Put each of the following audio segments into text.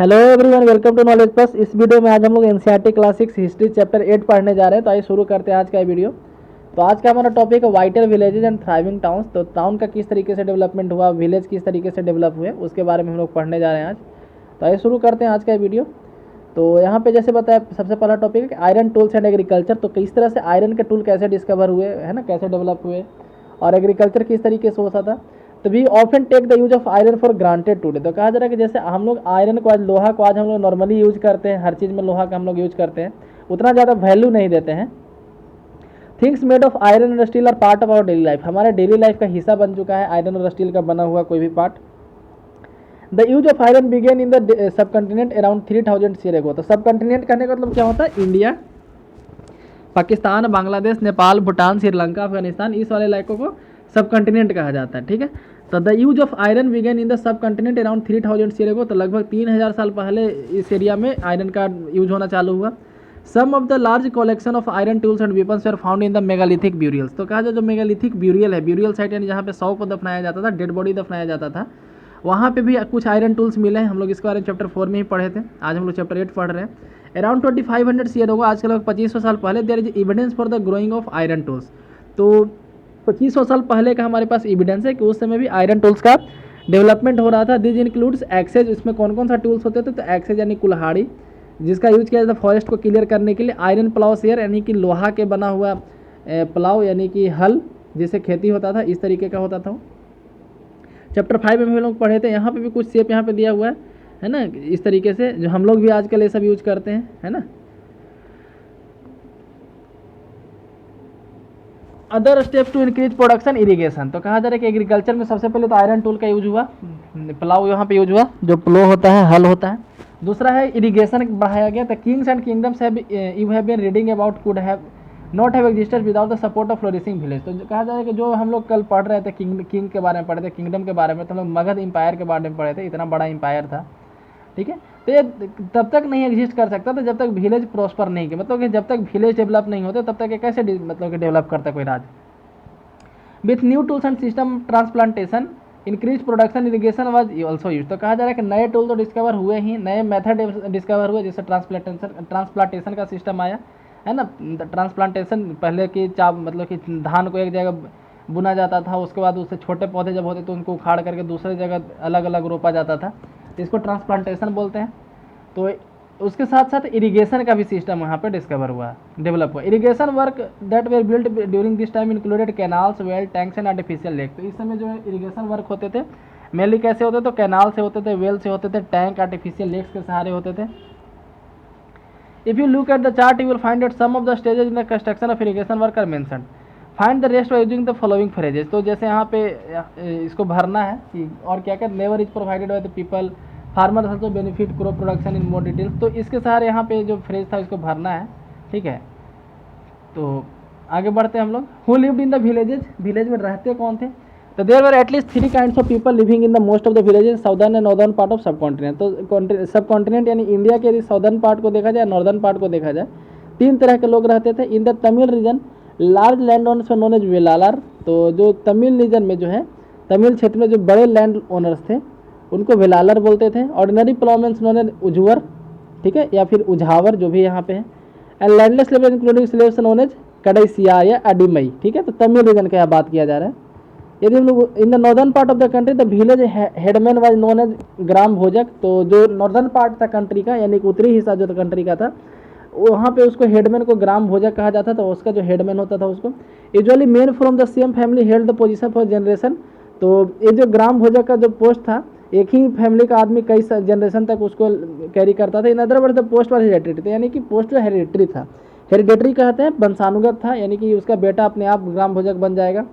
Hello everyone, welcome to knowledge plus. इस video में आज हम लोग एनसीईआरटी क्लासिक्स हिस्ट्री चैप्टर 8 पढ़ने जा रहे हैं। तो आइए शुरू करते हैं आज का ये वीडियो। तो आज का हमारा टॉपिक है vital villages and thriving towns. तो टाउन का किस तरीके से डेवलपमेंट हुआ, विलेज किस तरीके से डेवलप हुए, उसके बारे में हम लोग पढ़ने जा रहे हैं आज। तो आइए शुरू करते हैं आज का ये वीडियो। तो यहाँ पे जैसे बताया, सबसे पहला टॉपिक है कि आयरन टूल्स एंड एग्रीकल्चर। तो किस तरह से आयरन के टूल कैसे डिस्कवर हुए, है ना, कैसे डेवलप हुए, और एग्रीकल्चर किस तरीके से होता था। तो we often take the use of iron for granted today. तो कहा जा रहा है कि जैसे हम लोग आयरन को आज, लोहा को आज हम लोग नॉर्मली यूज करते हैं, हर चीज़ में लोहा का हम लोग यूज करते हैं, उतना ज़्यादा वैल्यू नहीं देते हैं। Things made of iron and steel are part of our daily life. हमारे डेली लाइफ का हिस्सा बन चुका है आयरन और स्टील का बना हुआ कोई भी part. The use of iron began in the subcontinent around 3000 year ago. तो सब कंटिनेंट कहने का मतलब क्या होता है? इंडिया, पाकिस्तान, बांग्लादेश, नेपाल, भूटान, श्रीलंका, अफगानिस्तान, इस वाले इलाकों को सब कंटिनेंट कहा जाता है। ठीक है। तो the use of iron began in the subcontinent around 3000 year ago. तो लगभग 3000 साल पहले इस एरिया में आयरन का यूज होना चालू हुआ। Some of the large collection of iron tools and weapons are found in the megalithic burials. तो कहा जाए जो मेगालिथिक ब्यूरियल है, ब्यूरियल साइट यानी जहाँ पे शव को दफनाया जाता था, डेड बॉडी दफनाया जाता था, वहाँ पे भी कुछ आयरन टूल्स मिले हैं। हम लोग इसके बारे में चैप्टर 4 में ही पढ़े थे, आज हम लोग चैप्टर 8 पढ़ रहे हैं। अराउंड 2500 ईयर होगा, आज के लगभग 2500 साल पहले there is evidence for the growing of iron tools. तो 2500 साल पहले का हमारे पास एविडेंस है कि उस समय भी आयरन टूल्स का डेवलपमेंट हो रहा था। This includes axes. इसमें कौन कौन सा टूल्स होते थे? तो एक्सेज यानी कुल्हाड़ी, जिसका यूज किया जाता था फॉरेस्ट को क्लियर करने के लिए। आयरन प्लाव शेयर यानी कि लोहा के बना हुआ प्लाव यानी कि हल, जिससे खेती होता था, इस तरीके का होता था। चैप्टर 5 में हम लोग पढ़े थे। यहाँ पे भी कुछ शेप यहाँ पे दिया हुआ है ना, इस तरीके से, जो हम लोग भी आजकल ये सब यूज करते हैं, है ना। Other steps to increase production irrigation. तो कहा जा रहा है कि एग्रीकल्चर में सबसे पहले तो आयरन टूल का यूज हुआ, प्लाव यहाँ पे यूज हुआ, जो प्लो होता है, हल होता है। दूसरा है इरिगेशन बढ़ाया गया। तो kings and kingdoms you have been reading about could have not have existed without the support of flourishing village. तो कहा जा रहा है कि जो हम लोग कल पढ़ रहे थे किंग के बारे में पढ़े थे, किंगडम के बारे में, तो हम लोग मगध एम्पायर के बारे में पढ़े थे। इतना बड़ा एम्पायर था, ठीक है। तो ये तब तक नहीं एग्जिस्ट कर सकता था जब तक विलेज प्रॉस्पर नहीं किया, मतलब कि जब तक विलेज डेवलप नहीं होते तब तक ये कैसे मतलब कि डेवलप करता कोई राज। With new tools and system transplantation increase production irrigation was also use. तो कहा जा रहा है कि नए टूल तो डिस्कवर हुए ही, नए मेथड डिस्कवर हुए, जैसे ट्रांसप्लांटेशन का सिस्टम आया है ना। ट्रांसप्लांटेशन पहले की मतलब कि धान को एक जगह बुना जाता था, उसके बाद उससे छोटे पौधे जब होते तो उनको उखाड़ करके दूसरे जगह अलग अलग रोपा जाता था, तो इसको ट्रांसप्लांटेशन बोलते हैं। तो उसके साथ साथ इरिगेशन का भी सिस्टम यहाँ पे डिस्कवर हुआ, डेवलप हुआ। Irrigation work that were built during this time included canals, well, tanks and artificial lake. तो इस समय जो इरिगेशन वर्क होते थे मेनली कैसे होते? तो कैनाल से होते थे, वेल से होते थे, टैंक, आर्टिफिशियल लेक्स के सहारे होते थे। If you look at the chart, you will find that some of the stages in the construction of irrigation work are mentioned. Find the rest by using the following phrases. तो जैसे यहाँ पे इसको भरना है कि और क्या क्या, labour is provided by the people, farmers also benefit, crop production in more details. तो इसके सहारे यहाँ पे जो फ्रेज था इसको भरना है, ठीक है। तो आगे बढ़ते हैं हम लोग। Who lived in the villages, village में रहते कौन थे? तो there were at least 3 kinds of people living in the most of the villages, southern and northern part of subcontinent. तो सब कॉन्टिनेंट यानी इंडिया के यदि साउदर्न पार्ट को देखा जाए, नॉर्दर्न पार्ट को देखा जाए, 3 तरह के लोग रहते थे। In the Tamil region large land owners known as Vellalar. तो जो तमिल रीजन में जो है, तमिल क्षेत्र में जो बड़े लैंड ओनर्स थे उनको वेलालर बोलते थे। ऑर्डिनरी प्लॉमेंस नोन एज उजवर, ठीक है, या फिर उझावर, जो भी यहाँ पे है। And landless labour including slaves known as Kadaisiyar या अडिमई, ठीक है। तो तमिल रीजन का यहाँ बात किया जा रहा है। यदि हम लोग in the northern part of the country the village headman was known as Grama Bhojaka. तो जो नॉर्दर्न पार्ट था कंट्री का, यानी कि उत्तरी हिस्सा जो कंट्री का था, वहाँ पे उसको हेडमैन को ग्राम भोजक कहा जाता था। उसका जो हेडमैन होता था उसको usually main from the same family held the position for generation. तो ये जो ग्राम भोजक का जो पोस्ट था, एक ही फैमिली का आदमी कई जनरेशन तक उसको कैरी करता था। In other word the post was hereditary, यानी कि पोस्ट जो हेरिडिटरी था, हेरिडिटरी कहते हैं, वंशानुगत था, यानी कि उसका बेटा अपने आप ग्राम भोजक बन जाएगा।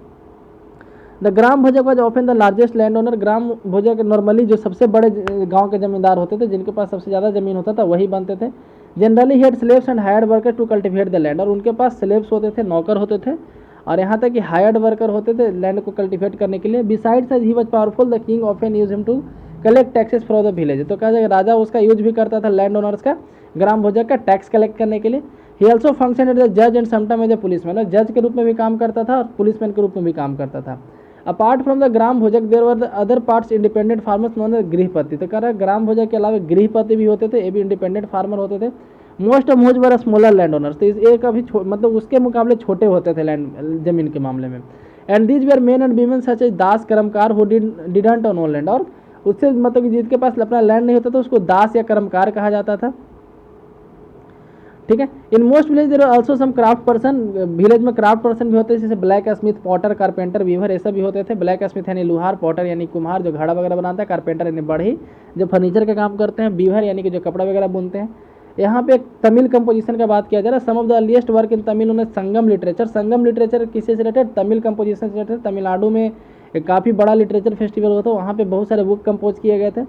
The Grama Bhojaka was often the largest land owner. Grama Bhojaka normally जो सबसे बड़े गांव के जमींदार होते थे, जिनके पास सबसे ज़्यादा ज़मीन होता था, वही बनते थे। Generally had slaves and hired worker to cultivate the land. और उनके पास स्लेव्स होते थे, नौकर होते थे, और यहाँ तक कि हायर्ड वर्कर होते थे लैंड को कल्टिवेट करने के लिए। Besides as he was powerful the king often use him to collect taxes from the village. तो कहा जाएगा राजा उसका यूज भी करता था लैंड ओनर्स का, ग्राम भोजक का, टैक्स कलेक्ट करने के लिए। He also function as a जज and sometime as a policeman. जज के रूप में भी काम करता था और पुलिसमैन के रूप में भी काम करता था। Apart from the Grama Bhojaka there were the other parts independent farmers known as Grihapati. तो कह रहा है ग्राम भोजक के अलावा गृहपति भी होते थे, ये भी इंडिपेंडेंट फार्मर होते थे। मोस्ट ऑफ मोज वर स्मॉलर लैंड ओनर्स, तो एक अभी मतलब उसके मुकाबले छोटे होते थे लैंड जमीन के मामले में। And these were men and women such as Dasa Karmakara who didn't own land, और उससे मतलब कि जिसके पास अपना लैंड नहीं होता तो उसको दास या कर्मकार कहा जाता था, ठीक है। In most village there are also some craft person, village में क्राफ्ट पर्सन भी होते थे, जैसे blacksmith, potter, carpenter, weaver, ऐसा भी होते थे। ब्लैक स्मिथ यानी लुहार, पॉटर यानी कुम्हार जो घड़ा वगैरह बनाता है, कारपेंटर यानी बढ़ई जो फर्नीचर का काम करते हैं, वीवर यानी कि जो कपड़ा वगैरह बुनते हैं। यहाँ पे एक तमिल कंपोजिशन का बात किया जा रहा है। Some of the earliest work in Tamil उन्हें संगम लिटरेचर, संगम लिटरेचर किससे रिलेटेड, तमिल कंपोजिशन से रिलेटेड। तमिलनाडु में एक काफ़ी बड़ा लिटरेचर फेस्टिवल हुआ था, वहाँ पे बहुत सारे बुक कंपोज किए गए थे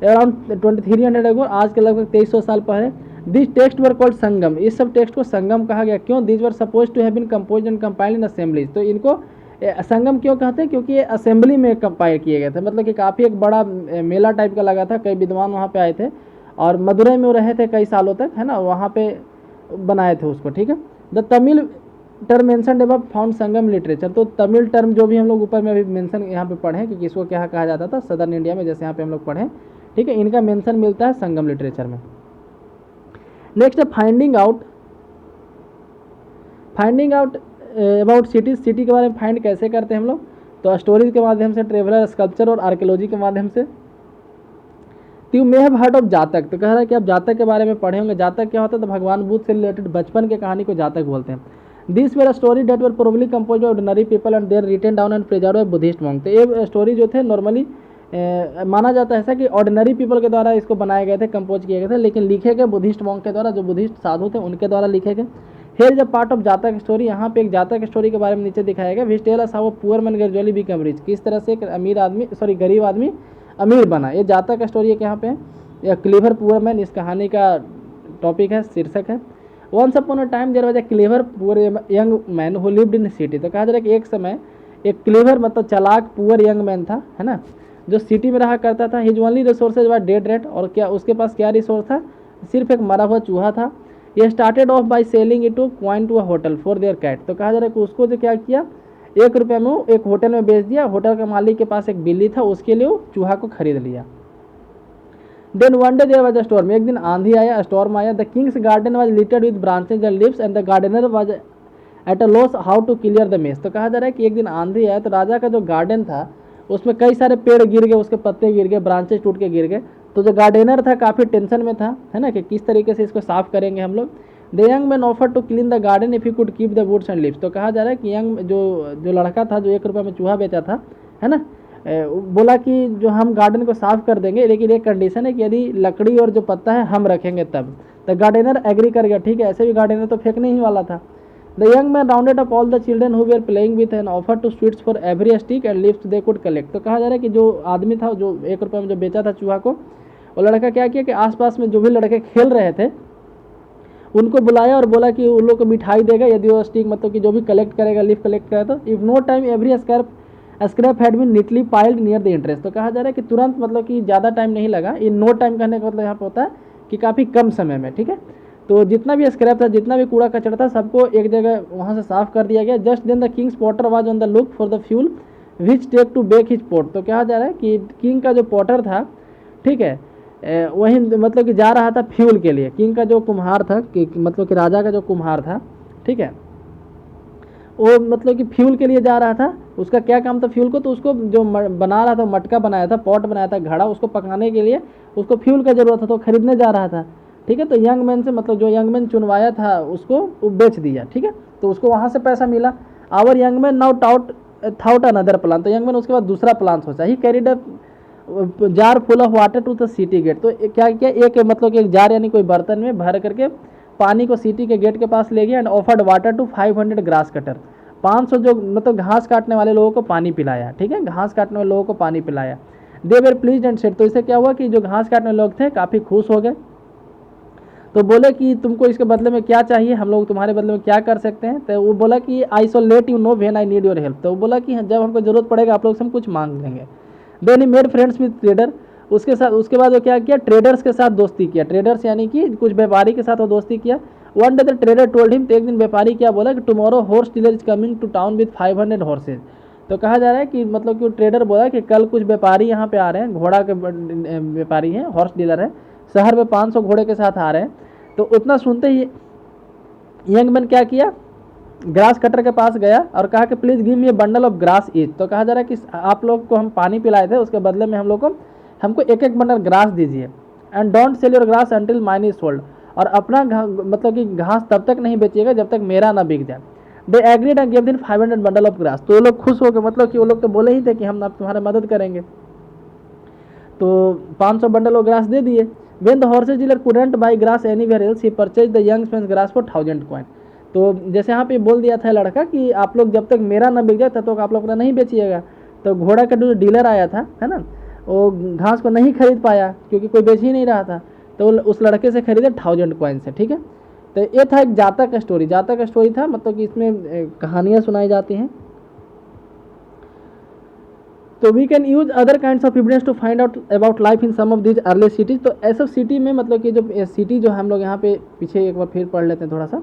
अराउंड 2300 एगो, आज के लगभग 2300 साल पहले। This text were called Sangam, इस सब टेक्स्ट को संगम कहा गया। क्यों, this were suppose to have been composed and compiled in assemblies, तो इनको संगम क्यों कहते हैं, क्योंकि ये असेंबली में कंपाइल किए गए थे, मतलब कि काफ़ी एक बड़ा मेला टाइप का लगा था, कई विद्वान वहाँ पे आए थे और मदुरई में वो रहे थे कई सालों तक, है ना, वहाँ पे बनाए थे उसको, ठीक है। The Tamil term mention above found Sangam literature, तो तमिल टर्म जो भी हम लोग ऊपर में अभी मेंशन यहाँ पे पढ़े कि किसको क्या कहा जाता था सदर्न इंडिया में, जैसे यहाँ पे हम लोग पढ़े, ठीक है, इनका मेंशन मिलता है संगम लिटरेचर में। नेक्स्ट है finding out about cities, city के बारे में फाइंड कैसे करते हैं हम लोग, तो स्टोरीज के माध्यम से, ट्रेवलर, स्कल्पचर और आर्कियोलॉजी के माध्यम से। You may have heard of जातक, तो कह रहा है कि आप जातक के बारे में पढ़े होंगे। जातक क्या होता है, तो भगवान बुद्ध से रिलेटेड बचपन की कहानी को जातक बोलते हैं। This were story that were probably compose by ordinary people and there written down and preserved by Buddhist monk, तो ये स्टोरी जो थे नॉर्मली माना जाता है ऐसा कि ऑर्डिनरी पीपल के द्वारा इसको बनाए गए थे, कंपोज किए गए थे, लेकिन लिखे गए बुद्धिस्ट मॉन्क के द्वारा, जो बुद्धिस्ट साधु थे उनके द्वारा लिखे गए। Here is a part of जातक स्टोरी, यहाँ पे एक जातक स्टोरी के बारे में नीचे दिखाया गया। Which tell us how poor man gradually become rich, किस तरह से एक गरीब आदमी अमीर बना, ये जातक स्टोरी है यहाँ पे। यह क्लीवर पुअर मैन इस कहानी का टॉपिक है, शीर्षक है। Once upon a time there was a clever poor young man who lived in city, तो कहा जा रहा है कि एक समय एक क्लीवर मतलब चालाक पुअर यंग मैन था, है ना, जो सिटी में रहा करता था। हिज ओनली रिसोर्सेज वर डेड रेट, और क्या उसके पास क्या रिसोर्स था, सिर्फ एक मरा हुआ चूहा था। ये started off by selling it to coin to a hotel for their cat, तो कहा जा रहा है कि उसको जो क्या किया, 1 रुपये में एक होटल में बेच दिया, होटल के मालिक के पास एक बिल्ली था, उसके लिए वो चूहा को खरीद लिया। Then one day there was a storm, एक दिन आंधी आया, स्टॉर्म आया। The king's garden was littered with branches and leaves and the gardener was at a loss how to clear the mess, तो कहा जा रहा है कि एक दिन आंधी आया तो राजा का जो गार्डन था उसमें कई सारे पेड़ गिर गए, उसके पत्ते गिर गए, ब्रांचेज टूट के गिर गए, तो जो गार्डनर था काफ़ी टेंशन में था, है ना, कि किस तरीके से इसको साफ करेंगे हम लोग। The young man offer to clean the garden if you could keep the woods and leaves, तो कहा जा रहा है कि यंग जो लड़का था जो 1 रुपये में चूहा बेचा था, है ना, बोला कि जो हम गार्डन को साफ कर देंगे, लेकिन एक कंडीशन है कि यदि लकड़ी और जो पत्ता है हम रखेंगे तब। तो गार्डनर एग्री कर गया, ठीक है, ऐसे भी गार्डनर तो फेंकने ही वाला था। The young man rounded up all the children who were playing with and offer to sweets for every stick and leaves they could collect, तो कहा जा रहा है कि जो आदमी था जो 1 रुपये में जो बेचा था चूहा को, वो लड़का क्या किया कि आसपास में जो भी लड़के खेल रहे थे उनको बुलाया और बोला कि उन लोग को मिठाई देगा यदि वो स्टिक मतलब कि जो भी कलेक्ट करेगा, लीफ कलेक्ट करेगा। तो if no time every scrap had been neatly piled near the entrance, तो कहा जा रहा है कि तुरंत मतलब कि ज़्यादा टाइम नहीं लगा। इन नो टाइम कहने का मतलब यहाँ पे होता है कि काफ़ी कम समय में, ठीक है। तो जितना भी स्क्रैप था, जितना भी कूड़ा कचरा था, सबको एक जगह वहाँ से साफ कर दिया गया। Just then the king's potter was on the look for the fuel which take to bake his pot, तो कहा जा रहा है कि किंग का जो पॉटर था, ठीक है, वही मतलब कि जा रहा था फ्यूल के लिए। किंग का जो कुम्हार था कि मतलब कि राजा का जो कुम्हार था, ठीक है, वो मतलब कि फ्यूल के लिए जा रहा था। उसका क्या काम था फ्यूल को, तो उसको जो बना रहा था, मटका बनाया था, पॉट बनाया था, घड़ा, उसको पकाने के लिए उसको फ्यूल का जरूरत था, तो खरीदने जा रहा था, ठीक है। तो यंग मैन से मतलब जो यंग मैन चुनवाया था उसको वो बेच दिया, ठीक है, तो उसको वहाँ से पैसा मिला। Our young man now thought another plan, तो यंग मैन उसके बाद दूसरा प्लान सोचा। He carried a jar full of water to the city gate, तो क्या किया, एक मतलब कि एक जार यानी कोई बर्तन में भर करके पानी को सिटी के गेट के पास ले गया। And offered water to 500 grass cutter, 500 जो मतलब घास काटने वाले लोगों को पानी पिलाया, ठीक है, घास काटने वाले लोगों को पानी पिलाया। They were please and said, तो इससे क्या हुआ कि जो घास काटने वाले लोग थे काफ़ी खुश हो गए। तो बोले कि तुमको इसके बदले में क्या चाहिए, हम लोग तुम्हारे बदले में क्या कर सकते हैं। तो वो बोला कि I shall let you know when I need your help, तो वो बोला कि जब हमको जरूरत पड़ेगा आप लोग से हम कुछ मांग लेंगे। Then he made friends with trader, उसके साथ उसके बाद वो क्या किया, ट्रेडर्स के साथ दोस्ती किया। ट्रेडर्स यानी कि कुछ व्यापारी के साथ वो दोस्ती किया। One day the trader told him, तो एक दिन व्यापारी क्या बोला कि tomorrow horse dealer is coming to town with 500 horses, तो कहा जा रहा है कि मतलब कि ट्रेडर बोला कि कल कुछ व्यापारी यहाँ पे आ रहे हैं, घोड़ा के व्यापारी हैं, हॉर्स डीलर है, शहर में 500 घोड़े के साथ आ रहे हैं। तो उतना सुनते ही यंग मैन क्या किया, ग्रास कटर के पास गया और कहा कि please give me A bundle of grass each. तो कहा जा रहा है कि आप लोग को हम पानी पिलाए थे, उसके बदले में हमको एक एक बंडल ग्रास दीजिए। And don't sell your grass until mine is sold, और अपना मतलब कि घास तब तक नहीं बेचिएगा जब तक मेरा ना बिक जाए। They agreed and give them 500 bundle of grass. तो वो लोग खुश हो गए, मतलब कि वो लोग तो बोले ही थे कि हम आप तुम्हारा मदद करेंगे, तो 500 बंडल ऑफ ग्रास दे दिए। When the horses dealer couldn't buy grass anywhere else he purchase the young man's grass for 1000 coin. तो जैसे यहाँ पे बोल दिया था लड़का कि आप लोग जब तक मेरा ना बिक जाए तब तक आप लोग नहीं बेचिएगा। तो घोड़ा का जो डीलर आया था, है ना, वो घास को नहीं खरीद पाया क्योंकि कोई बेच ही नहीं रहा था, तो उस लड़के से खरीदे 1000 कॉइन से। ठीक है, तो ये था एक जातक का स्टोरी। जातक का स्टोरी था, मतलब कि इसमें कहानियाँ सुनाई जाती हैं। तो we can use other kinds of evidence to find out about life in some of these early cities. तो ऐसा सिटी में, मतलब कि जो सिटी जो हम लोग यहाँ पे पीछे एक बार फिर पढ़ लेते हैं थोड़ा सा।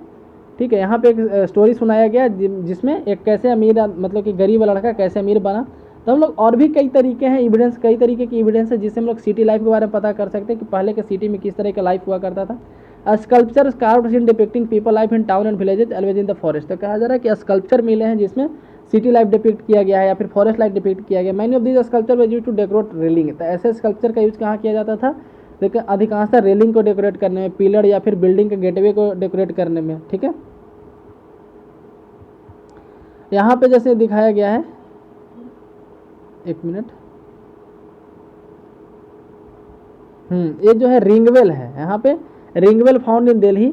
ठीक है, यहाँ पे एक स्टोरी सुनाया गया जिसमें एक कैसे अमीर, मतलब कि गरीब लड़का कैसे अमीर बना। तो हम लोग और भी कई तरीके हैं एविडेंस, कई तरीके की एविडेंस है जिससे हम लोग सिटी लाइफ के बारे में पता कर सकते हैं कि पहले के सिटी में किस तरह का लाइफ हुआ करता था। Sculpture carved in depicting people life in town and villages always in the forest. तो कहा जा रहा है कि स्कल्पचर मिले हैं जिसमें सिटी लाइफ डिपिक्ट किया गया है या फिर फॉरेस्ट लाइफ डिपिक्ट किया गया। Many of these sculpture was used to decorate railing. तो ऐसे स्कल्पचर का यूज कहाँ किया जाता था, लेकिन अधिकांशतः रेलिंग को डेकोरेट करने में, पिलर या फिर बिल्डिंग के गेटवे को डेकोरेट करने में। ठीक है, यहाँ पे जैसे दिखाया गया है, एक मिनट, ये जो है रिंगवेल है, यहाँ पे रिंगवेल फाउंड इन दिल्ली।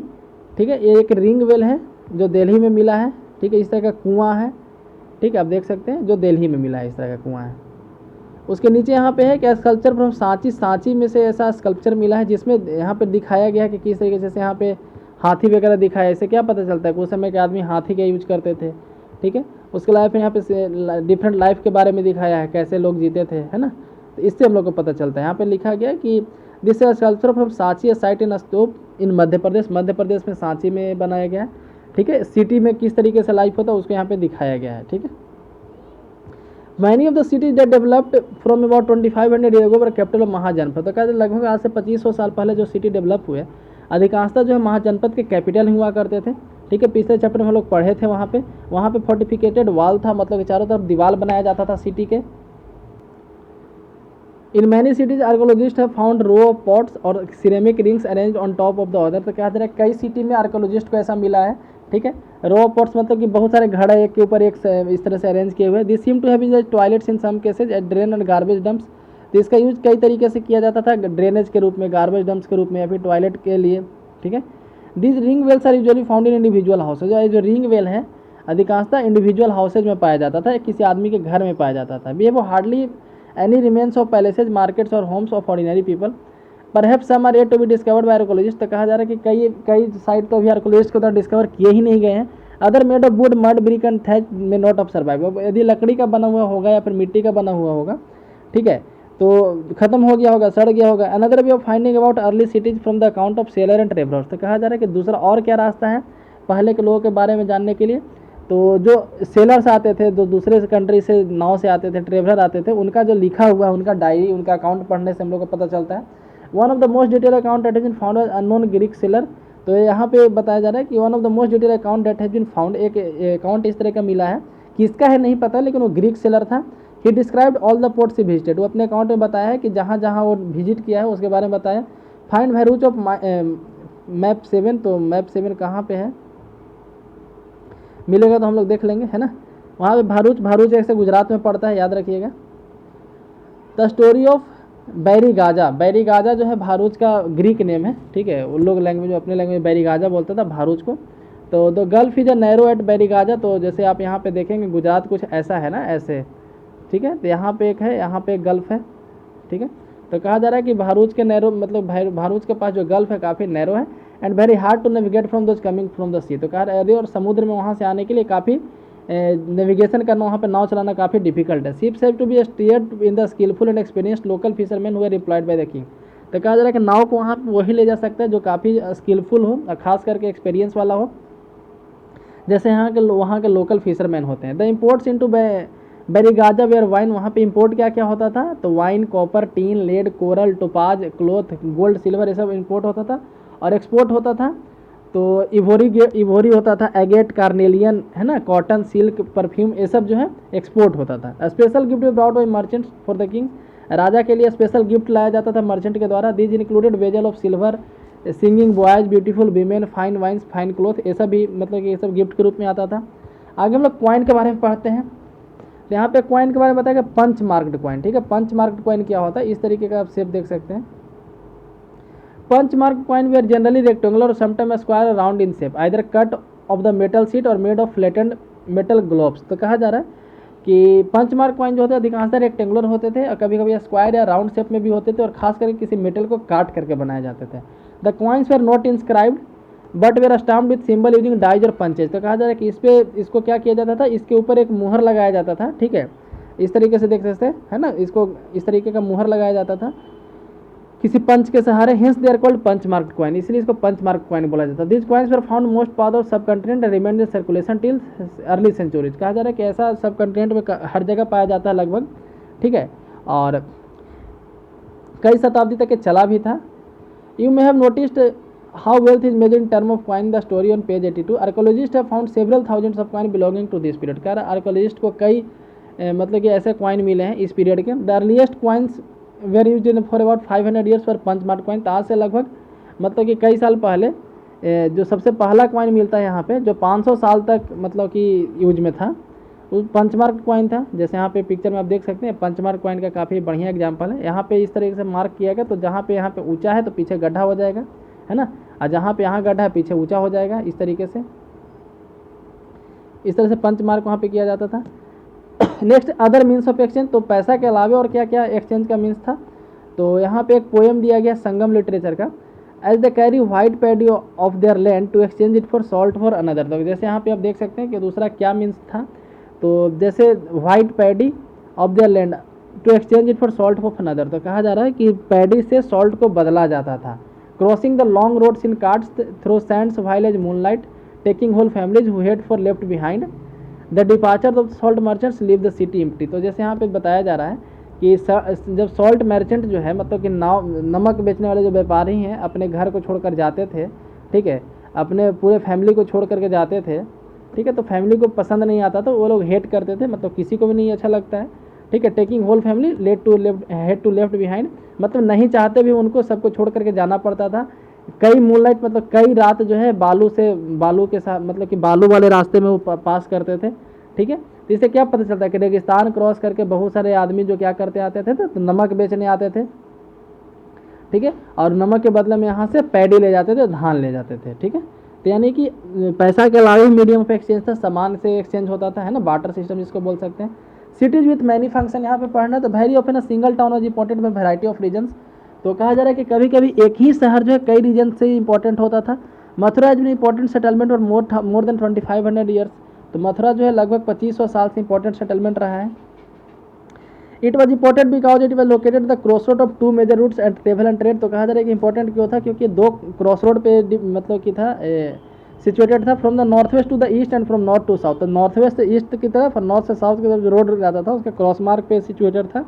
ठीक है, ये एक रिंगवेल है जो दिल्ली में मिला है। ठीक है, इस तरह का कुआं है। ठीक है, आप देख सकते हैं जो दिल्ली में मिला है, इस तरह का कुआं है। उसके नीचे यहाँ पे है कि स्कल्पचर फ्रॉम सांची। सांची में से ऐसा स्कल्पचर मिला है जिसमें यहाँ पे दिखाया गया है कि किस तरीके से यहाँ पे हाथी वगैरह दिखाया है। इससे क्या पता चलता है कि उस समय के आदमी हाथी का यूज करते थे। ठीक है, उसके अलावा फिर यहाँ पे डिफरेंट लाइफ के बारे में दिखाया है, कैसे लोग जीते थे, है ना। तो इससे हम लोग को पता चलता है। यहाँ पे लिखा गया कि this sculpture from Sanchi site in stupa in Madhya Pradesh. Madhya Pradesh में सांची में बनाया गया है। ठीक है, सिटी में किस तरीके से लाइफ होता है उसको यहाँ पे दिखाया गया है। ठीक है, many of the cities that developed from about 2500 year ago were capital of Mahajanapada. तो कहते लगभग आज से 2500 साल पहले जो सिटी डेवलप हुए, अधिकांशतः जो है महाजनपद के कैपिटल हुआ करते थे। ठीक है, पिछले चैप्टर में हम लोग पढ़े थे, वहाँ पे फोर्टिफिकेटेड वाल था, मतलब कि चारों तरफ दीवार बनाया जाता था सिटी के। In many cities archaeologist have found row of pots और ceramic rings arrange on top of the other. तो कहा जा रहा है कई सिटी में आर्कोलॉजिस्ट को ऐसा मिला है। ठीक है, रो ऑफ पॉट्स मतलब कि बहुत सारे घड़ा एक के ऊपर एक इस तरह से अरेंज किए हुए। This seem to have in toilets in some cases at drain and garbage dumps. तो इसका यूज कई तरीके से किया जाता था, ड्रेनेज के रूप में, गार्बेज डंप्स के रूप में, या फिर टॉयलेट के लिए। ठीक है, this ring wells are usually found in individual houses. जो रिंग वेल है अधिकांशतः इंडिविजुअल हाउसेज में पाया जाता था, किसी आदमी के घर में पाया जाता था। We have hardly any remains of palaces, markets और homes of ordinary people. Perhaps some are yet to be discovered by archaeologist. तो कहा जा रहा है कि कई साइट तो अभी आर्कोलॉजिस्ट को तो डिस्कवर किए ही नहीं गए हैं। Other made of would, mud, brick and thatch में नॉट ऑफ सर्वाइव। यदि लकड़ी का बना हुआ होगा या फिर मिट्टी का बना हुआ होगा, ठीक है, तो खत्म हो गया होगा, सड़ गया होगा। Another way of finding about early cities from the account of seller and travellers. तो कहा जा रहा है कि दूसरा और क्या रास्ता है पहले के लोगों के बारे में जानने के लिए। तो जो सेलर्स आते थे, जो दूसरे कंट्री से नाव से आते थे, ट्रेवलर आते थे, उनका जो लिखा हुआ है, उनका डायरी, उनका अकाउंट पढ़ने से हम लोग को पता चलता है। One of the most detail account that has been found unknown Greek sailor. तो यहाँ पे बताया जा रहा है कि one of the most detail account that has been found, एक अकाउंट इस तरह का मिला है, किसका है नहीं पता, लेकिन वो ग्रीक सेलर था। ही described all the ports he visited. वो अपने अकाउंट में बताया है कि जहाँ जहाँ वो विजिट किया है उसके बारे में बताया। Find Bharuch of map 7। तो मैप 7 कहाँ पे है, मिलेगा तो हम लोग देख लेंगे, है ना। वहाँ पे भारूच ऐसे गुजरात में पड़ता है, याद रखिएगा। The story of Barygaza. Barygaza जो है भारूच का ग्रीक नेम है। ठीक है, उन लोग लैंग्वेज में, अपने लैंग्वेज में बैरीगाजा बोलता था भारूच को। तो the gulf is a narrow at Barygaza. तो जैसे आप यहाँ पे देखेंगे गुजरात कुछ ऐसा है ना, ऐसे। ठीक है, तो यहाँ पे एक है, यहाँ पे एक गल्फ है। ठीक है, तो कहा जा रहा है कि भारूच के नैरो, मतलब भारूच के पास जो गल्फ है काफ़ी नैरो है and very hard to navigate from those coming from the sea. तो कहा रहा है और समुद्र में वहाँ से आने के लिए काफ़ी नेविगेशन करना, वहाँ पे नाव चलाना काफ़ी डिफिकल्ट है। Ships have to be steered in the skilful and experienced local fisherman who are employed by the king. तो कहा जा रहा है कि नाव को वहाँ पे वही ले जा सकता है जो काफ़ी स्किलफुल हो और खास करके एक्सपीरियंस वाला हो, जैसे वहाँ के लोकल फिशरमैन होते हैं। The imports into Barygaza were wine, वहाँ पे इंपोर्ट क्या क्या होता था, तो wine, copper, tin, lead, coral, topaz, cloth, gold, silver, ये सब इंपोर्ट होता था। और एक्सपोर्ट होता था तो इवोरी होता था, एगेट, कार्नेलियन, है ना, कॉटन, सिल्क, परफ्यूम, ये सब जो है एक्सपोर्ट होता था। Special gift brought by merchants for the king, राजा के लिए स्पेशल गिफ्ट लाया जाता था मर्चेंट के द्वारा। These included vessel of silver, singing boys, beautiful women, fine wines, fine cloth, ये सब भी मतलब कि ये सब गिफ्ट के रूप में आता था। आगे हम लोग कॉइन के बारे में पढ़ते हैं। तो यहाँ पे कॉइन के बारे में बताएगा पंच मार्क्ड कॉइन, ठीक है। पंच मार्क्ड कॉइन क्या होता है, इस तरीके का आप शेप देख सकते हैं। Punch mark coin they are generally rectangular और sometime square round in shape, either cut of the metal sheet और made of flattened metal globes. तो कहा जा रहा है कि पंच मार्क कॉइन जो होते हैं अधिकांशतः रेक्टेंगुलर होते थे और कभी कभी स्क्वायर या राउंड शेप में भी होते थे और खास करके किसी मेटल को काट करके बनाए जाते थे। The coins were not inscribed but were stamped with symbol using dies और पंचेज। तो कहा जा रहा है कि इस पे इसको क्या किया जाता था, इसके ऊपर एक मुहर लगाया जाता था, ठीक है, इस तरीके से देख सकते हैं, है ना, इसको इस तरीके का मुहर लगाया जाता था किसी पंच के सहारे, hence they are called punch mark coin, इसलिए इसको पंच मार्क कॉइन बोला जाता है। This coins were found most part of sub continent remain in circulation till early centuries. कहा जा रहा है कि ऐसा सब कंटिनेंट में हर जगह पाया जाता है लगभग, ठीक है, और कई शताब्दी तक ये चला भी था। You may have noticed how wealth is measured in term of coin, the story on page 82। Archaeologist have found several thousands of coin belonging to this period. कह रहा है आर्कोलॉजिस्ट को कई मतलब कि ऐसे कॉइन मिले हैं इस पीरियड के। The earliest coins were use in for about 500 years for punch mark coin. आज से लगभग मतलब कि कई साल पहले जो सबसे पहला कॉइन मिलता है यहाँ पे जो 500 साल तक मतलब कि यूज में था, वो पंच मार्क कॉइन था। जैसे यहाँ पे पिक्चर में आप देख सकते हैं पंच मार्क कॉइन का काफ़ी बढ़िया एग्जाम्पल है। यहाँ पे इस तरीके से मार्क किया गया, तो जहाँ पे यहाँ पे ऊंचा है तो पीछे गड्ढा हो जाएगा, है ना, और जहाँ पे यहाँ गड्ढा है पीछे ऊंचा हो जाएगा, इस तरीके से। इस तरह से पंच मार्क वहाँ पे किया जाता था। Next other means of exchange, तो पैसा के अलावा और क्या क्या एक्सचेंज का मीन्स था, तो यहाँ पे एक पोएम दिया गया संगम लिटरेचर का, as the carry white paddy of their land to exchange it for salt for another. तो जैसे यहाँ पे आप देख सकते हैं कि दूसरा क्या मीन्स था, तो जैसे white paddy of their land to exchange it for salt for another, तो कहा जा रहा है कि पैडी से सॉल्ट को बदला जाता था। Crossing the long roads in carts through sands while as moonlight, taking whole families who had for left behind, the departure of salt merchants leave the city empty. तो जैसे यहाँ पे बताया जा रहा है कि जब सॉल्ट मर्चेंट जो है मतलब कि नाव नमक बेचने वाले जो व्यापारी हैं अपने घर को छोड़कर जाते थे, ठीक है, अपने पूरे फैमिली को छोड़ करके जाते थे, ठीक है, तो फैमिली को पसंद नहीं आता तो वो लोग हेट करते थे, मतलब किसी को भी नहीं अच्छा लगता है, ठीक है। Taking whole family had to left behind, मतलब नहीं चाहते भी उनको सबको छोड़ करके जाना पड़ता था। कई मूनलाइट मतलब कई रात जो है बालू के साथ मतलब कि बालू वाले रास्ते में वो पास करते थे, ठीक है। तो इससे क्या पता चलता है कि रेगिस्तान क्रॉस करके बहुत सारे आदमी जो क्या करते आते थे तो नमक बेचने आते थे, ठीक है, और नमक के बदले में यहाँ से पैडी ले जाते थे, धान ले जाते थे, ठीक है। तो यानी कि पैसा के अलावा मीडियम ऑफ एक्सचेंज था, सामान से एक्सचेंज होता था, है ना, बार्टर सिस्टम जिसको बोल सकते हैं। सिटीज विथ मैनी फंक्शन यहाँ पे पढ़ना, तो very often single town was important by variety of reasons. तो कहा जा रहा है कि कभी कभी एक ही शहर जो है कई रीजन से इंपॉर्टेंट होता था। मथुरा एज बिन इंपॉर्टेंट सेटलमेंट और मोर देन 2500 ईयर्स, तो मथुरा जो है लगभग 2500 साल से इंपॉर्टेंट सेटलमेंट रहा है। It was important because it was located the cross road of two major routes and travel and trade. तो कहा जा रहा है कि इंपॉर्टेंट क्यों था, क्योंकि दो क्रॉस रोड पे मतलब कि था सिचुएटेड था, from the north west to the east and from north to south. तो नॉर्थ वेस्ट से ईस्ट की तरफ और नॉर्थ से साउथ की तरफ जो रोड जाता था उसका क्रॉस मार्क पे सिचुएटेड था।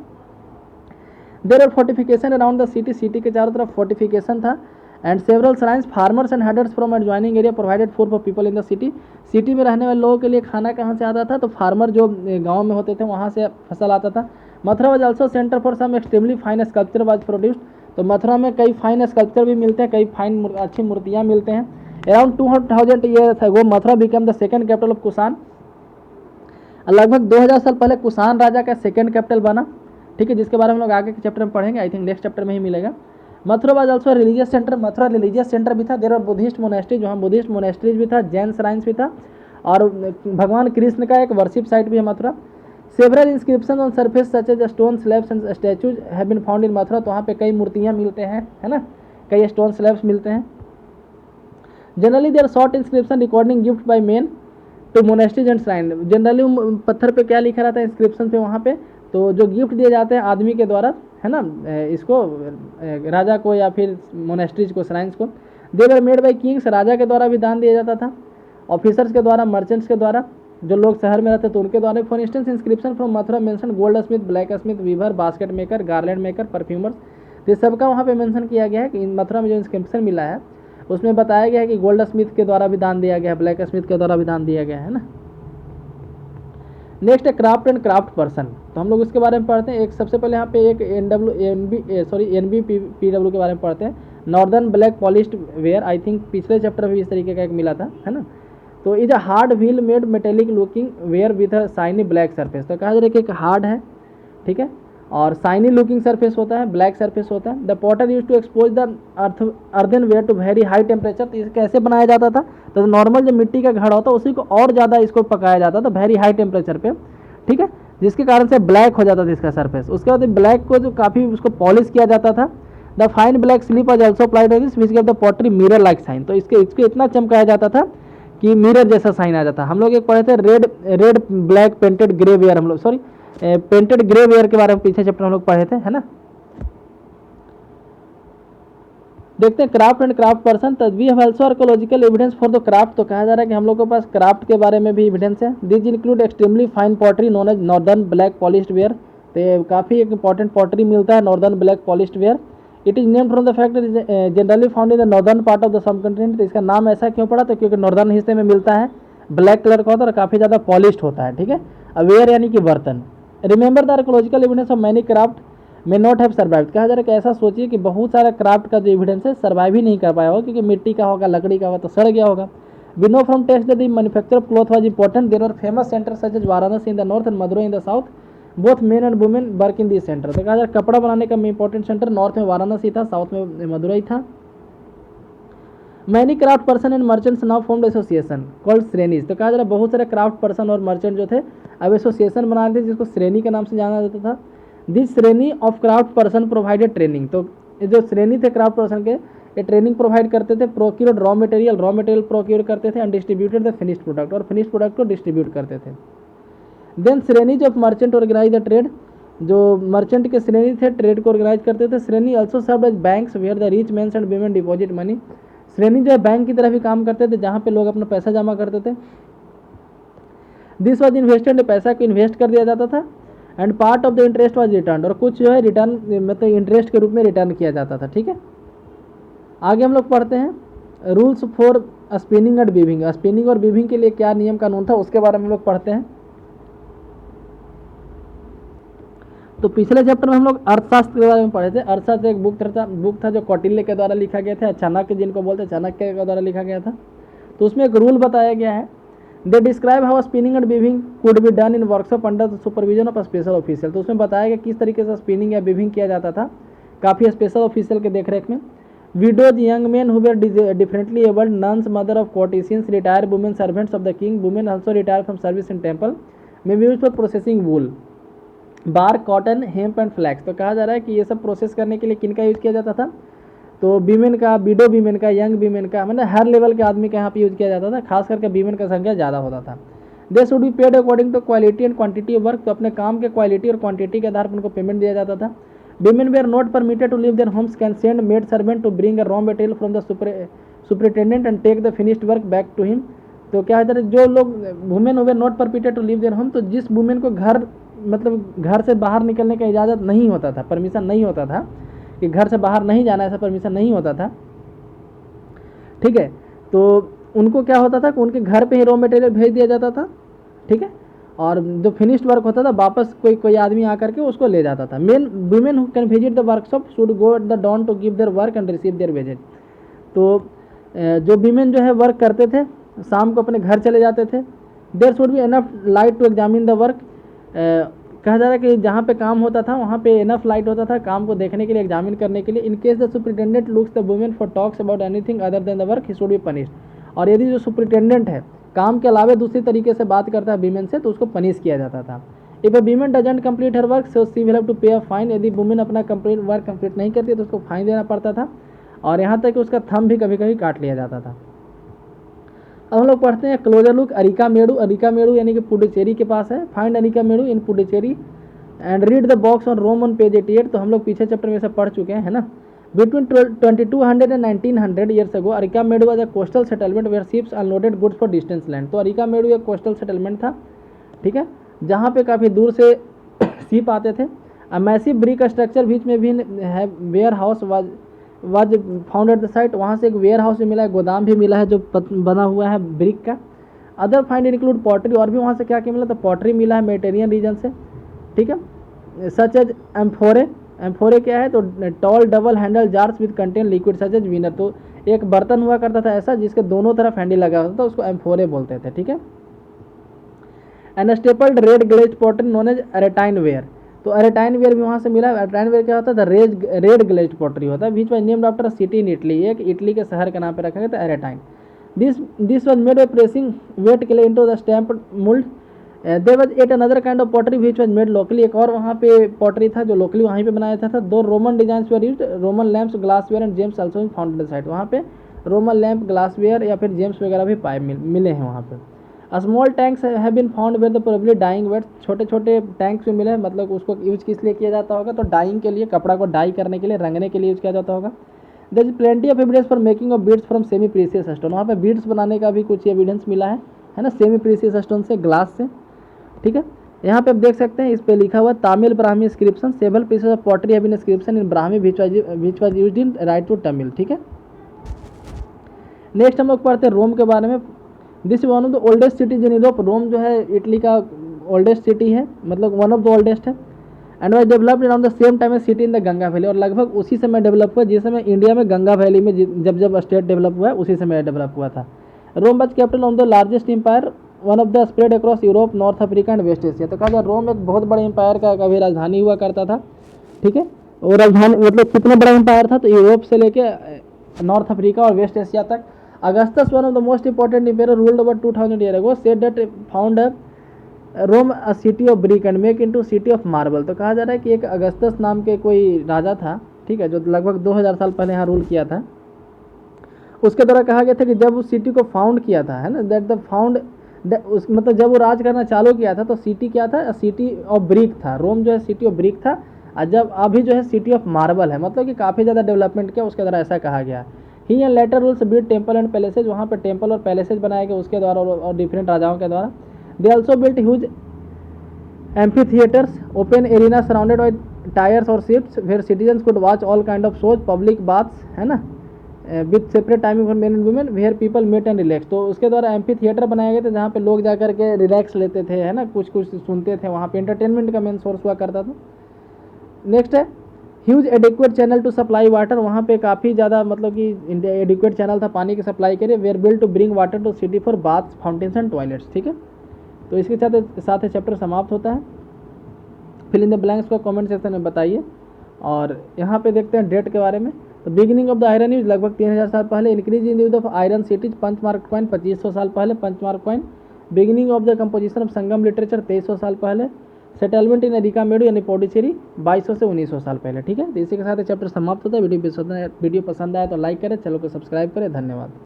There are fortification around the city, city के चारों तरफ फोर्टिफिकेशन था। And several shrines, farmers and herders from adjoining area provided food for people in the city. City में रहने वाले लोगों के लिए खाना कहाँ से आता था, तो फार्मर जो गाँव में होते थे वहाँ से फसल आता था। Mathura was also centre for some extremely fine sculpture was produced. तो मथुरा में कई फाइन स्कल्पचर भी मिलते हैं, कई फाइन अच्छी मूर्तियाँ मिलते हैं। Around 200,000 years ago Mathura become the second capital of Kushan. लगभग 2000 साल पहले कुषाण राजा का सेकंड कैपिटल बना, ठीक है, जिसके बारे में हम लोग आगे के चैप्टर में पढ़ेंगे, आई थिंक नेक्स्ट चैप्टर में ही मिलेगा। Mathura was also religious centre, Mathura religious centre भी था। देयर आर बुद्धिस्ट मोनेस्ट्रीज, वहाँ बुद्धिस्ट मोनेस्ट्रीज भी था, जैन श्राइन्स भी था, और भगवान कृष्ण का एक वर्शिप साइट भी है Mathura. Several inscription on surface such as stone slabs and statues have been found in Mathura. तो वहाँ पे कई मूर्तियाँ मिलते हैं, है ना, कई स्टोन स्लैब्स मिलते हैं। Generally there short inscription recording gift by men to monasteries and shrine. Generally पत्थर पे क्या लिखा रहता है इंस्क्रिप्शन पे वहाँ पे, तो जो गिफ्ट दिए जाते हैं आदमी के द्वारा, है ना, इसको राजा को या फिर मोनेस्ट्रीज को, श्राइन्स को। दे वर मेड बाय किंग्स, राजा के द्वारा भी दान दिया जाता था, ऑफिसर्स के द्वारा, मर्चेंट्स के द्वारा, जो लोग शहर में रहते थे उनके द्वारा। For instance inscription from Mathura mention goldsmith, blacksmith, weaver, basket maker, garland maker, perfumers, तो सबका वहाँ पे मेंशन किया गया है कि मथुरा में जो इंस्क्रिप्शन मिला है उसमें बताया गया है कि गोल्ड स्मिथ के द्वारा भी दान दिया गया है, ब्लैक स्मिथ के द्वारा भी दान दिया गया है ना। नेक्स्ट है क्राफ्ट एंड क्राफ्ट पर्सन, तो हम लोग इसके बारे में पढ़ते हैं। एक सबसे पहले यहाँ पे एक NBPW के बारे में पढ़ते हैं, northern black polished where. I think पिछले चैप्टर में इस तरीके का एक मिला था, है ना। तो is a hard wheel made metallic looking ware with a shiny black surface, तो कहा जा रहा है कि एक हार्ड है, ठीक है, और शाइनी लुकिंग सरफेस होता है, ब्लैक सरफेस होता है। The potter use to expose the earthen ware to very high temperature, तो इसे कैसे बनाया जाता था, तो नॉर्मल जो मिट्टी का घड़ा होता है उसी को और ज़्यादा इसको पकाया जाता था वेरी हाई टेम्परेचर पे, ठीक है, जिसके कारण से ब्लैक हो जाता था इसका सरफेस। उसके बाद ब्लैक को जो काफ़ी उसको पॉलिश किया जाता था। The fine black slip was also applied this which give the pottery mirror like shine, तो इसको इतना चमकाया जाता था कि मिरर जैसा साइन आ जाता। हम लोग एक पढ़े थे red black painted grey ware, हम लोग सॉरी पेंटेड ग्रे वेयर के बारे में पीछे चैप्टर हम लोग पढ़े थे, है ना। देखते हैं क्राफ्ट एंड क्राफ्ट पर्सन, तो we have also archaeological evidence for the craft, तो कहा जा रहा है कि हम लोग के पास क्राफ्ट के बारे में भी एविडेंस है। This include extremely fine pottery known as northern black polished ware, तो काफ़ी एक इंपॉर्टेंट पॉटरी मिलता है northern black polished ware. It is named from the fact generally found in the northern part of the subcontinent, तो इसका नाम ऐसा क्यों पड़ा, तो क्योंकि नॉर्दर्न हिस्से में मिलता है, ब्लैक कलर का होता है और काफ़ी ज़्यादा पॉलिश्ड होता है, ठीक है। वेयर यानी कि बर्तन। Remember the archaeological evidence of many craft may not have survived, कहा जा रहा है कि ऐसा सोचिए कि बहुत सारा क्राफ्ट का जो एविडेंस है सर्वाइव ही नहीं कर पाया होगा, क्योंकि मिट्टी का होगा, लकड़ी का होगा, तो सड़ गया होगा। We know from test that the manufacture of cloth was important, there were famous centre such as Varanasi in the north and Madurai in the south, both men and women work in this centre, तो कहा जा रहा है कपड़ा बनाने का important centre north में वाराणसी था, साउथ में मदुरई था। Many craft person and merchants now formed association called श्रेणीज, तो कहा जा रहा है बहुत सारे क्राफ्ट पर्सन और मर्चेंट जो थे अब एसोसिएशन बना रहे थे जिसको श्रेणी के नाम से जाना जाता था। दिस श्रेणी of craft person provided training, तो जो श्रेणी थे क्राफ्ट पर्सन के ये ट्रेनिंग प्रोवाइड करते थे, प्रोक्यूर्ड रॉ मटेरियल प्रोक्यूर करते थे, and distributed the finished product, और फिनिश्ड प्रोडक्ट को डिस्ट्रीब्यूट करते थे। देन श्रेणीज of merchant organise the trade, जो मर्चेंट के श्रेणी थे ट्रेड को ऑर्गेनाइज करते थे। श्रेणी also serve as banks where the rich mens and women deposit money, श्रेणी जो है बैंक की तरह भी काम करते थे जहाँ पे लोग अपना पैसा जमा करते थे। दिस वॉज इन्वेस्टेड, पैसा को इन्वेस्ट कर दिया जाता था, and part of the interest was written, और कुछ जो है रिटर्न मतलब इंटरेस्ट के रूप में रिटर्न किया जाता था, ठीक है। आगे हम लोग पढ़ते हैं rules for spinning and weaving, spinning और वीविंग के लिए क्या नियम कानून था उसके बारे में हम लोग पढ़ते हैं। तो पिछले चैप्टर में हम लोग अर्थशास्त्र के बारे में पढ़े थे। अर्थशास्त्र एक बुक था जो कौटिल्य के द्वारा लिखा गया था, चाणक्य जिनको बोलते हैं, चाणक्य के द्वारा लिखा गया था। तो उसमें एक रूल बताया गया है, they describe how spinning and weaving could be done in workshop under the supervision of special official, तो उसमें बताया गया किस तरीके से स्पिनिंग या वीविंग किया जाता था काफ़ी स्पेशल ऑफिशियल के देखरेख में। Widows, young man who were differently abled, nuns, mother of courtesans, retired women servants of the king, women also retire from service in temple, may be used for processing wool, bar, cotton, hemp and flax, तो कहा जा रहा है कि ये सब process करने के लिए किन का यूज़ किया जाता था, तो वीमेन का, विडो वीमेन का, यंग वीमेन का, मतलब हर लेवल के आदमी का यहाँ पे यूज़ किया जाता था, खास करके वीमेन का संख्या ज़्यादा होता था। They should be paid according to quality and quantity of work, तो अपने काम के क्वालिटी और क्वांटिटी के आधार पर उनको पेमेंट दिया जाता था। Women were not permitted to leave their homes, can send maid servant to bring a raw material from the superintendent and take the finished work back to him, तो क्या है जो लोग women were not permitted to leave their home, तो जिस women को घर मतलब घर से बाहर निकलने का इजाज़त नहीं होता था, परमिशन नहीं होता था कि घर से बाहर नहीं जाना, ऐसा परमिशन नहीं होता था, ठीक है, तो उनको क्या होता था कि उनके घर पे ही रॉ मटेरियल भेज दिया जाता था, ठीक है, और जो फिनिश्ड वर्क होता था वापस कोई आदमी आकर के उसको ले जाता था। Men women who can visit the workshop should go at the dawn to give their work and receive their wages, तो जो वीमेन जो है वर्क करते थे शाम को अपने घर चले जाते थे। There should be enough light to examine the work, कहा जा रहा है कि जहाँ पे काम होता था वहाँ पे इनफ लाइट होता था काम को देखने के लिए, एग्जामिन करने के लिए। In case the superintendent looks the women for talks about anything other than the work, he should be punished, और यदि जो सुपरिटेंडेंट है काम के अलावा दूसरी तरीके से बात करता है वीमेन से तो उसको पनिश किया जाता था। If a women doesn't complete her work so she will have to pay a fine, यदि वुमेन अपना वर्क कंप्लीट नहीं करती तो उसको फाइन देना पड़ता था, और यहाँ तक कि उसका थंब भी कभी कभी काट लिया जाता था। अब हम लोग पढ़ते हैं क्लोजर लुक अरिका मेडू यानी कि पुडुचेरी के पास है। Find Arikamedu in Puducherry and read the box on Rome on page 88, तो हम लोग पीछे चैप्टर में से पढ़ चुके हैं, है ना। Between 2200 and 1900 years ago, Arica Medu was a coastal settlement where ships unloaded goods for distant land. तो अरिका मेडू एक कोस्टल सेटलमेंट था, ठीक है, जहाँ पे काफ़ी दूर से शिप आते थे. अ मैसिव ब्रिक स्ट्रक्चर बीच में भी है, warehouse was found at the site. वहाँ से एक वेयर हाउस भी मिला है, गोदाम भी मिला है जो बना हुआ है ब्रिक का. अदर फाइंड इंक्लूड पॉटरी, और भी वहाँ से क्या क्या मिला, तो पॉटरी मिला है मेडिटेरियन रीजन से, ठीक है. सच एज एम्फोरे, एम्फोरे क्या है, तो tall double handle jars with contain liquid such as wine. तो एक बर्तन हुआ करता था ऐसा जिसके दोनों तरफ हैंडल लगा होता था, उसको एम्फोरे बोलते थे, ठीक है. And stamped red glazed pottery known as Arretine ware. तो एरेटाइन वेयर भी वहाँ से मिला. एरेटाइन वेयर क्या होता था, रेड ग्लेज्ड पॉटरी होता है, बीच में named after city in Italy, एक इटली के शहर के नाम पे रखा गया था Arretine. This was made by pressing wet clay into the stamp mould. There was yet another kind of pottery which was made locally. एक और वहाँ पे पॉटरी था जो लोकली वहीं पे बनाया था. दो Roman designs were used, Roman lamps, glassware and James also found the site. वहाँ पे रोमन लैम्प, ग्लासवेयर या फिर जेम्स वगैरह भी पाए मिले हैं वहाँ पे. Small tanks have been found were the probably dyeing vats. छोटे छोटे टैंक्स भी मिले हैं, मतलब उसको यूज किस लिए किया जाता होगा, तो डाइंग के लिए, कपड़ा को डाई करने के लिए, रंगने के लिए यूज किया जाता होगा. There is plenty of evidence for making of beads from semi precious stone. वहाँ पे बीड्स बनाने का भी कुछ एविडेंस मिला है ना, सेमी प्रीशियस स्टोन से, ग्लास से, ठीक है. यहाँ पे आप देख सकते हैं, इस पे लिखा हुआ Tamil Brahmi inscription, several pieces of pottery have been inscription in Brahmi which was used in write to Tamil, ठीक है. नेक्स्ट हम लोग पढ़ते हैं रोम के बारे में. This one of the oldest cities in Europe. Rome जो है इटली का ओल्डेस्ट सिटी है, मतलब वन ऑफ द ओल्डेस्ट है. And was developed around the same time as city in the Ganga valley. और लगभग उसी समय डेवलप हुआ जिस समय इंडिया में गंगा वैली में जब स्टेट डेवलप हुआ है, उसी समय डेवलप हुआ था. Rome was capital of the largest empire, one of the spread across Europe, North Africa and West Asia. तो कहा जाए रोम एक बहुत बड़े एम्पायर का कभी राजधानी हुआ करता था, ठीक है. और राजधानी मतलब कितना बड़ा एम्पायर था, तो यूरोप से लेके नॉर्थ अफ्रीका और वेस्ट एशिया तक. Augustus, one of the most important emperor, ruled over 2000 years ago, said that found Rome a city of brick and make into city of marble. तो कहा जा रहा है कि एक अगस्तस नाम के कोई राजा था, ठीक है, जो लगभग 2000 साल पहले यहाँ रूल किया था. उसके द्वारा कहा गया था कि जब उस सिटी को फाउंड किया था, है ना, दैट द फाउंड मतलब जब वो राज करना चालू किया था तो सिटी क्या था, सिटी ऑफ ब्रिक था. रोम जो है सिटी ऑफ ब्रिक था, और जब अभी जो है सिटी ऑफ मार्बल है, मतलब कि काफ़ी ज़्यादा डेवलपमेंट किया, उसके द्वारा ऐसा कहा गया. He and later rules build temple and palaces. वहाँ पर टेम्पल और पैलेसेज बनाए गए उसके द्वारा और डिफरेंट राजाओं के द्वारा. They also built huge amphitheatres, open arena surrounded by tiers और ships where citizens could watch all kind of shows, public baths, है ना, with separate timing for men and women where people met and relax. तो उसके द्वारा amphi theatre बनाए गए थे जहाँ पे लोग जाकर के रिलैक्स लेते थे, है ना, कुछ कुछ सुनते थे. वहाँ पे एंटरटेनमेंट का मेन सोर्स हुआ करता था. नेक्स्ट है huge adequate channel to supply water. वहाँ पे काफ़ी ज़्यादा मतलब कि एडिक्वेट चैनल था पानी की सप्लाई के लिए. Were build to bring water to city for baths, fountains and toilets, ठीक है. तो इसके साथ चैप्टर समाप्त होता है. फिल इन द ब्लैंक्स को कमेंट सेक्शन में बताइए. और यहाँ पे देखते हैं डेट के बारे में. तो beginning of the iron use लगभग 3000 साल पहले. Increase in use of iron cities, punch mark coin 2500 साल पहले, punch mark coin. Beginning of the composition of Sangam literature 2300 साल पहले. सेटलमेंट इन अरिका मेडू यानी पौडीचेरी 2200 से 1900 साल पहले, ठीक है. तो इसी के साथ चैप्टर समाप्त होता है. वीडियो पसंद आया तो लाइक करें, चैनल को सब्सक्राइब करें. धन्यवाद.